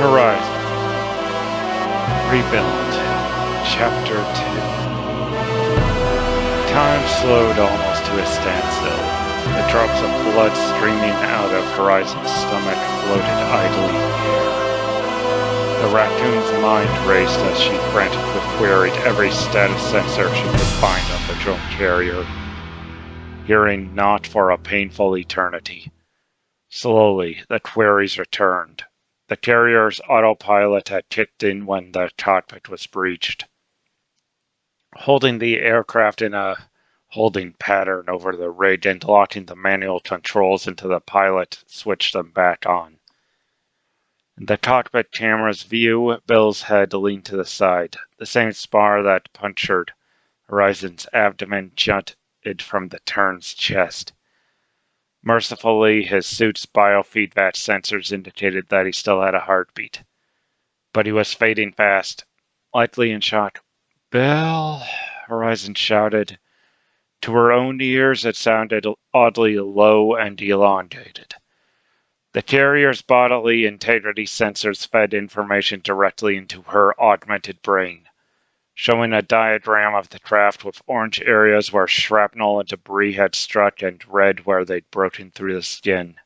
Horizon Rebuild Chapter 2. Time slowed almost to a standstill. The drops of blood streaming out of Horizon's stomach floated idly in the air. The raccoon's mind raced as she frantically queried every status sensor she could find on the drone carrier, hearing naught for a painful eternity. Slowly, the queries returned. The carrier's autopilot had kicked in when the cockpit was breached, holding the aircraft in a holding pattern over the rig and locking the manual controls until the pilot switched them back on. In the cockpit camera's view, Bill's head leaned to the side. The same spar that punctured Horizon's abdomen jutted from the Turn's chest. Mercifully, his suit's biofeedback sensors indicated that he still had a heartbeat. But he was fading fast, likely in shock. "Bill," Horizon shouted. To her own ears, it sounded oddly low and elongated. The carrier's bodily integrity sensors fed information directly into her augmented brain, showing a diagram of the craft with orange areas where shrapnel and debris had struck and red where they'd broken through the skin.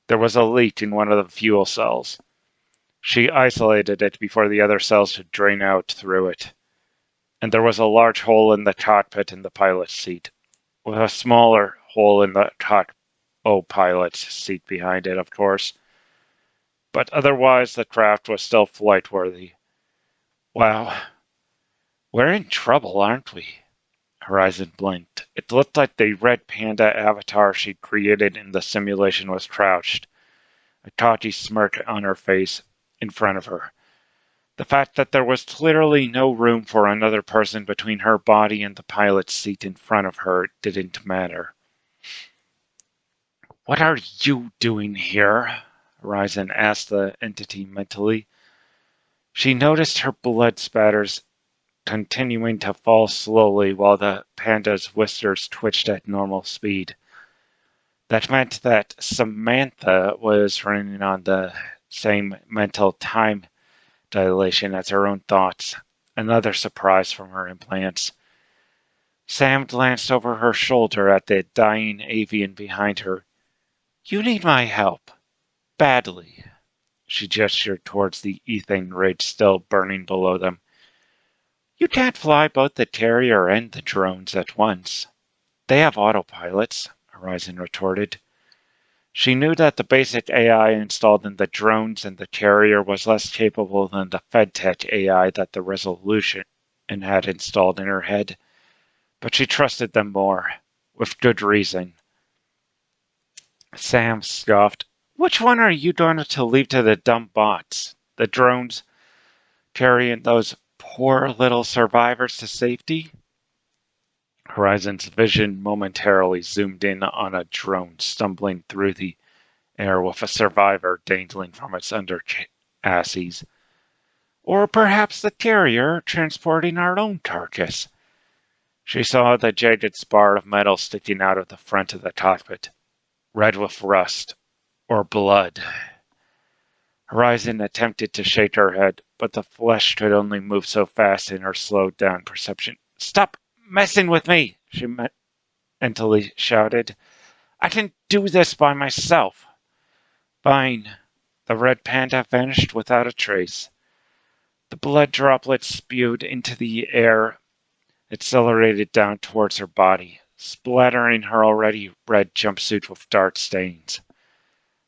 There was a leak in one of the fuel cells. She isolated it before the other cells could drain out through it. And there was a large hole in the cockpit in the pilot's seat, with a smaller hole in the pilot's seat behind it, of course. But otherwise, the craft was still flight-worthy. Wow. We're in trouble, aren't we? Horizon blinked. It looked like the red panda avatar she'd created in the simulation was crouched, a cocky smirk on her face, in front of her. The fact that there was literally no room for another person between her body and the pilot's seat in front of her didn't matter. "What are you doing here?" Horizon asked the entity mentally. She noticed her blood spatters continuing to fall slowly while the panda's whiskers twitched at normal speed. That meant that Samantha was running on the same mental time dilation as her own thoughts, another surprise from her implants. Sam glanced over her shoulder at the dying avian behind her. "You need my help. Badly." She gestured towards the ethane ridge still burning below them. "You can't fly both the carrier and the drones at once." "They have autopilots," Horizon retorted. She knew that the basic AI installed in the drones and the carrier was less capable than the FedTech AI that the Resolution had installed in her head, but she trusted them more, with good reason. Sam scoffed. "Which one are you going to leave to the dumb bots? The drones carrying those poor little survivors to safety?" Horizon's vision momentarily zoomed in on a drone stumbling through the air with a survivor dangling from its under chassis. "Or perhaps the carrier transporting our own carcass." She saw the jagged spar of metal sticking out of the front of the cockpit, red with rust, or blood. Horizon attempted to shake her head, but the flesh could only move so fast in her slowed-down perception. "Stop messing with me!" she mentally shouted. "I can do this by myself." Fine. The red panda vanished without a trace. The blood droplets spewed into the air, accelerated down towards her body, splattering her already red jumpsuit with dark stains.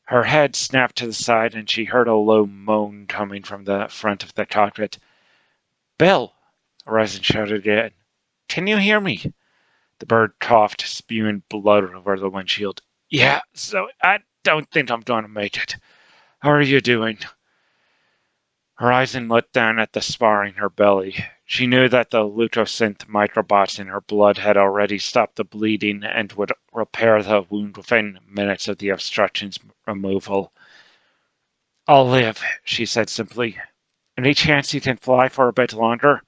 Her head snapped to the side and she heard a low moan coming from the front of the cockpit. "Bill!" Horizon shouted again. "Can you hear me?" The bird coughed, spewing blood over the windshield. "Yeah, so I don't think I'm going to make it. How are you doing?" Horizon looked down at the spar in her belly. She knew that the leucosynth microbots in her blood had already stopped the bleeding and would repair the wound within minutes of the obstruction's removal. "I'll live," she said simply. "Any chance you can fly for a bit longer?"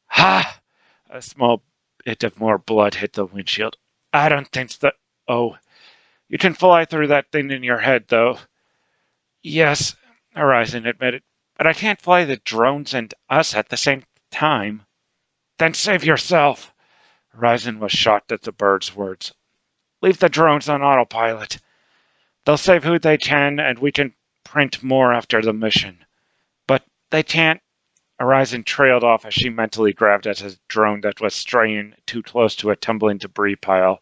"Ha!" A small bit of more blood hit the windshield. "I don't think so. Oh, you can fly through that thing in your head, though." "Yes." Horizon admitted. But I can't fly the drones and us at the same time. Then save yourself. Horizon was shocked at the bird's words. Leave the drones on autopilot. They'll save who they can, and we can print more after the mission. But they can't. Horizon trailed off as she mentally grabbed at a drone that was straying too close to a tumbling debris pile.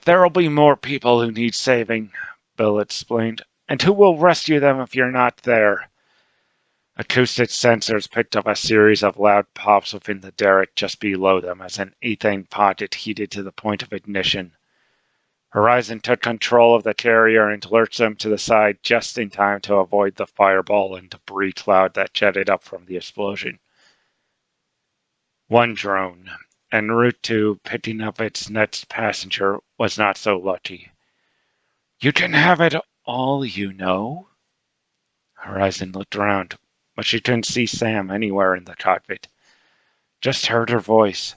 There'll be more people who need saving, Bill explained. And who will rescue them if you're not there? Acoustic sensors picked up a series of loud pops within the derrick just below them as an ethane pocket heated to the point of ignition. Horizon took control of the carrier and lurched them to the side just in time to avoid the fireball and debris cloud that jetted up from the explosion. One drone, en route to picking up its next passenger, was not so lucky. You can have it all, you know. Horizon looked around, but she couldn't see Sam anywhere in the cockpit. Just heard her voice.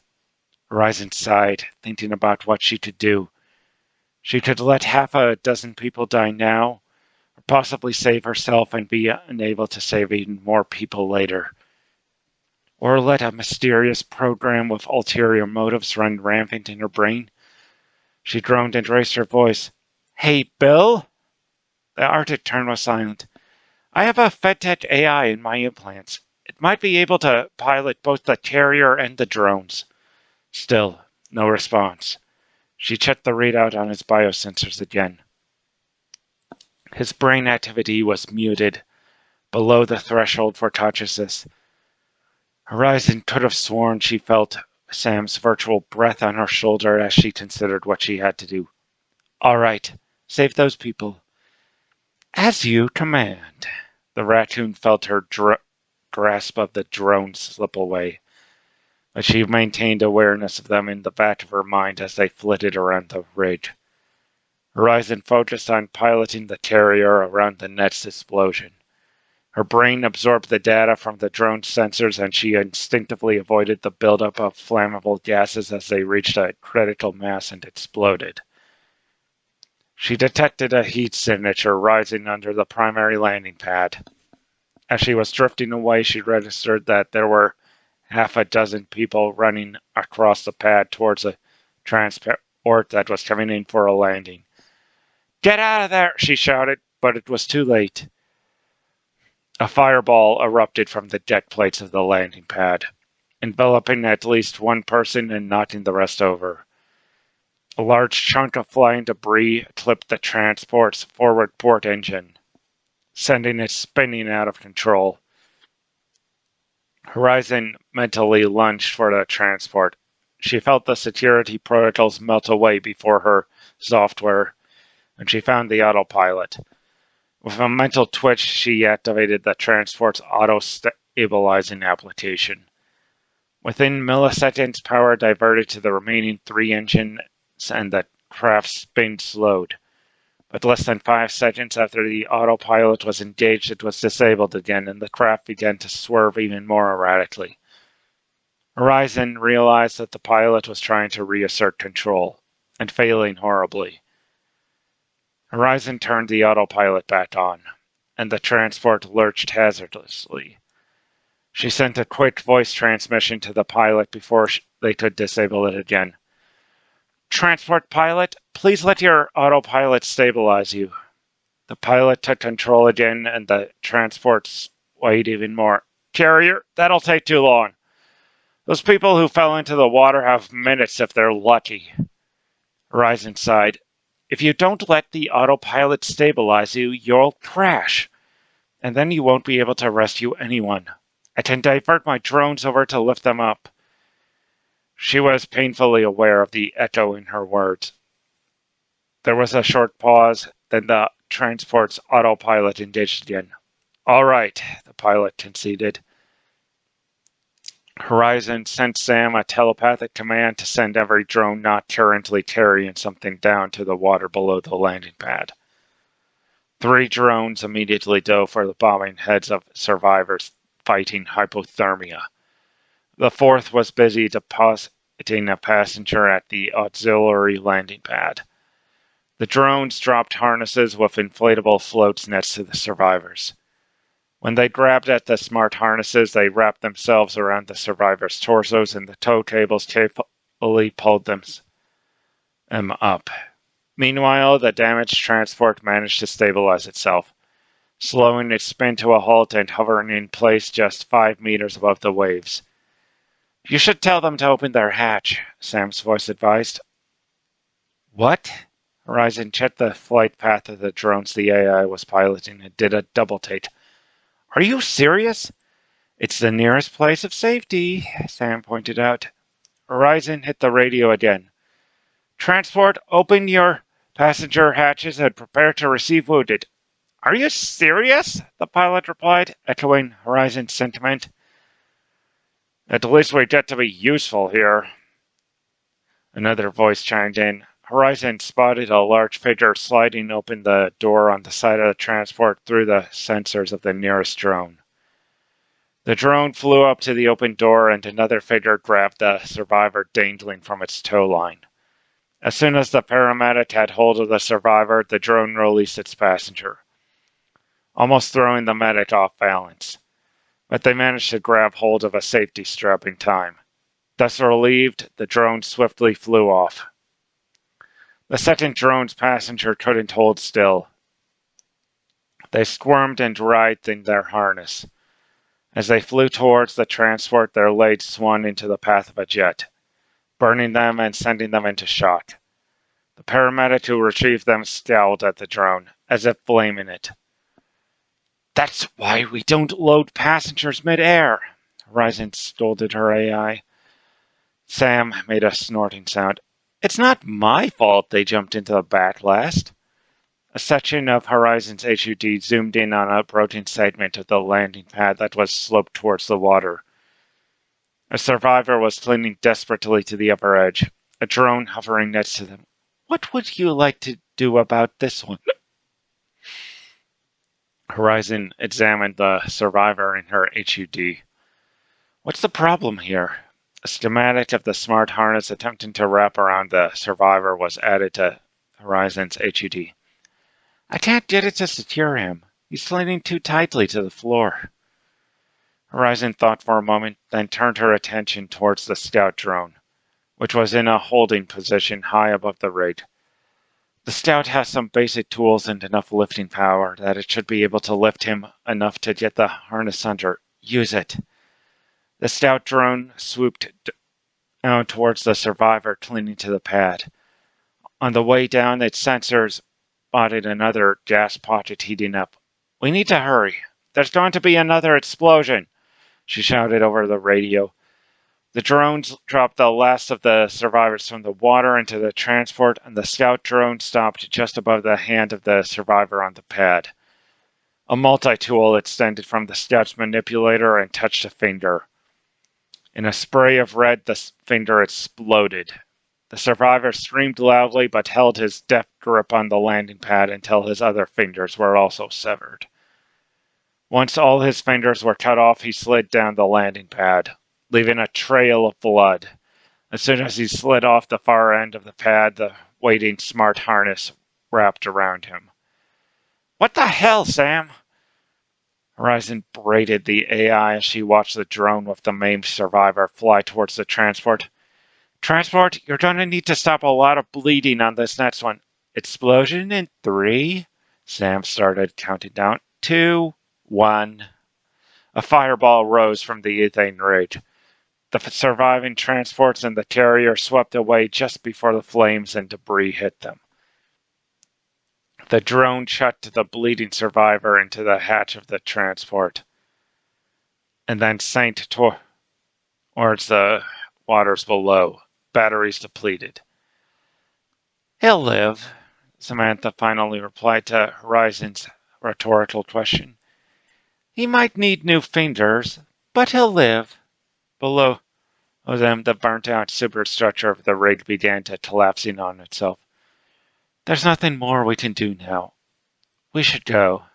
Horizon sighed, thinking about what she could do. She could let half a dozen people die now, or possibly save herself and be unable to save even more people later. Or let a mysterious program with ulterior motives run rampant in her brain. She groaned and raised her voice. Hey, Bill? The Arctic tern was silent. I have a FedTech AI in my implants. It might be able to pilot both the carrier and the drones. Still, no response. She checked the readout on his biosensors again. His brain activity was muted, below the threshold for consciousness. Horizon could have sworn she felt Sam's virtual breath on her shoulder as she considered what she had to do. All right, save those people. As you command. The raccoon felt her grasp of the drone slip away, but she maintained awareness of them in the back of her mind as they flitted around the ridge. Horizon focused on piloting the carrier around the next explosion. Her brain absorbed the data from the drone sensors, and she instinctively avoided the buildup of flammable gases as they reached a critical mass and exploded. She detected a heat signature rising under the primary landing pad. As she was drifting away, she registered that there were half a dozen people running across the pad towards a transport that was coming in for a landing. Get out of there, she shouted, but it was too late. A fireball erupted from the deck plates of the landing pad, enveloping at least one person and knocking the rest over. A large chunk of flying debris clipped the transport's forward port engine, sending it spinning out of control. Horizon mentally lunged for the transport. She felt the security protocols melt away before her software, and she found the autopilot. With a mental twitch, she activated the transport's auto-stabilizing application. Within milliseconds, power diverted to the remaining 3 engines and the craft's spin slowed. But less than 5 seconds after the autopilot was engaged, it was disabled again, and the craft began to swerve even more erratically. Horizon realized that the pilot was trying to reassert control, and failing horribly. Horizon turned the autopilot back on, and the transport lurched hazardously. She sent a quick voice transmission to the pilot before they could disable it again. Transport pilot, please let your autopilot stabilize you. The pilot took control again, and the transport swayed even more. Carrier, that'll take too long. Those people who fell into the water have minutes if they're lucky. Horizon sighed. If you don't let the autopilot stabilize you, you'll crash. And then you won't be able to rescue anyone. I can divert my drones over to lift them up. She was painfully aware of the echo in her words. There was a short pause, then the transport's autopilot engaged again. All right, the pilot conceded. Horizon sent Sam a telepathic command to send every drone not currently carrying something down to the water below the landing pad. 3 drones immediately dove for the bobbing heads of survivors fighting hypothermia. The 4th was busy depositing a passenger at the auxiliary landing pad. The drones dropped harnesses with inflatable floats next to the survivors. When they grabbed at the smart harnesses, they wrapped themselves around the survivors' torsos, and the tow cables carefully pulled them up. Meanwhile, the damaged transport managed to stabilize itself, slowing its spin to a halt and hovering in place just 5 meters above the waves. "You should tell them to open their hatch," Sam's voice advised. "What?" Horizon checked the flight path of the drones the AI was piloting and did a double take. "Are you serious?" "It's the nearest place of safety," Sam pointed out. Horizon hit the radio again. "Transport, open your passenger hatches and prepare to receive wounded." "Are you serious?" the pilot replied, echoing Horizon's sentiment. "At least we get to be useful here." Another voice chimed in. Horizon spotted a large figure sliding open the door on the side of the transport through the sensors of the nearest drone. The drone flew up to the open door, and another figure grabbed the survivor dangling from its tow line. As soon as the paramedic had hold of the survivor, the drone released its passenger, almost throwing the medic off balance. But they managed to grab hold of a safety strap in time. Thus relieved, the drone swiftly flew off. The second drone's passenger couldn't hold still. They squirmed and writhed in their harness. As they flew towards the transport, their legs swung into the path of a jet, burning them and sending them into shock. The paramedic who retrieved them scowled at the drone, as if blaming it. "That's why we don't load passengers mid-air," Horizon scolded her AI. Sam made a snorting sound. "It's not my fault they jumped into the backlast." A section of Horizon's HUD zoomed in on a broken segment of the landing pad that was sloped towards the water. A survivor was clinging desperately to the upper edge, a drone hovering next to them. "What would you like to do about this one?" Horizon examined the survivor in her HUD. "What's the problem here?" A schematic of the smart harness attempting to wrap around the survivor was added to Horizon's HUD. "I can't get it to secure him. He's clinging too tightly to the floor." Horizon thought for a moment, then turned her attention towards the scout drone, which was in a holding position high above the rig. "The scout has some basic tools and enough lifting power that it should be able to lift him enough to get the harness under. Use it." The scout drone swooped down towards the survivor clinging to the pad. On the way down, its sensors spotted another gas pocket heating up. "We need to hurry. There's going to be another explosion," she shouted over the radio. The drones dropped the last of the survivors from the water into the transport, and the scout drone stopped just above the hand of the survivor on the pad. A multi-tool extended from the scout's manipulator and touched a finger. In a spray of red, the finger exploded. The survivor screamed loudly but held his deft grip on the landing pad until his other fingers were also severed. Once all his fingers were cut off, he slid down the landing pad, leaving a trail of blood. As soon as he slid off the far end of the pad, the waiting smart harness wrapped around him. "What the hell, Sam?" Horizon berated the AI as she watched the drone with the maimed survivor fly towards the transport. "Transport, you're going to need to stop a lot of bleeding on this next one." "Explosion in 3?" Sam started counting down. 2, 1. A fireball rose from the ethane rig. The surviving transports and the carrier swept away just before the flames and debris hit them. The drone chucked the bleeding survivor into the hatch of the transport, and then sank towards the waters below, batteries depleted. "He'll live," Samantha finally replied to Horizon's rhetorical question. "He might need new fingers, but he'll live." Below them, the burnt-out superstructure of the rig began to collapse in on itself. "There's nothing more we can do now. We should go."